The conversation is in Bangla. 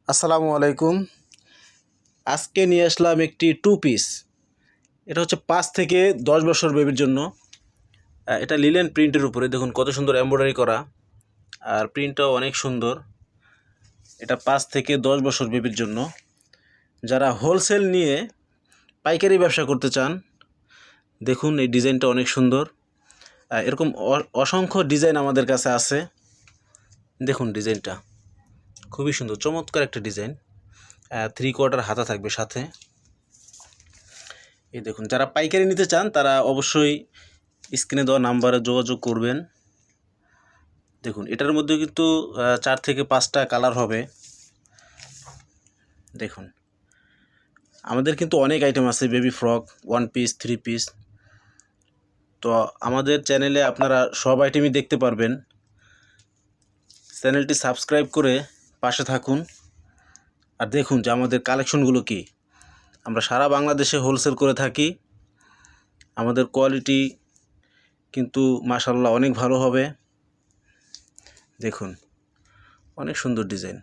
আসসালামু আলাইকুম। আজকে নিয়ে আসলাম একটি টু পিস। এটা হচ্ছে 5 থেকে 10 বছর বেবির জন্য। এটা লিলেন প্রিন্টের উপরে দেখুন কত সুন্দর এমব্রয়ডারি করা, আর প্রিন্টটাও অনেক সুন্দর। এটা 5 থেকে 10 বছর বেবির জন্য। যারা হোলসেল নিয়ে পাইকারি ব্যবসা করতে চান, দেখুন এই ডিজাইনটা অনেক সুন্দর। এরকম অসংখ্য ডিজাইন আমাদের কাছে আছে। দেখুন ডিজাইনটা খুবই সুন্দর, চমৎকার একটা ডিজাইন। 3/4 হাতা থাকবে সাথে। এই দেখুন, যারা পাইকারি নিতে চান তারা অবশ্যই স্ক্রিনে দেওয়া নাম্বারে যোগাযোগ করবেন। দেখুন এটার মধ্যে কিন্তু 4 থেকে 5টা কালার হবে। দেখুন আমাদের কিন্তু অনেক আইটেম আছে, বেবি ফ্রক, 1 পিস, 3 পিস। তো আমাদের চ্যানেলে আপনারা সব আইটেমই দেখতে পারবেন। চ্যানেলটি সাবস্ক্রাইব করে পাশে থাকুন আর দেখুন যে আমাদের কালেকশনগুলো কি। আমরা সারা বাংলাদেশে হোলসেল করে থাকি। আমাদের কোয়ালিটি কিন্তু মাশাআল্লাহ অনেক ভালো হবে। দেখুন অনেক সুন্দর ডিজাইন।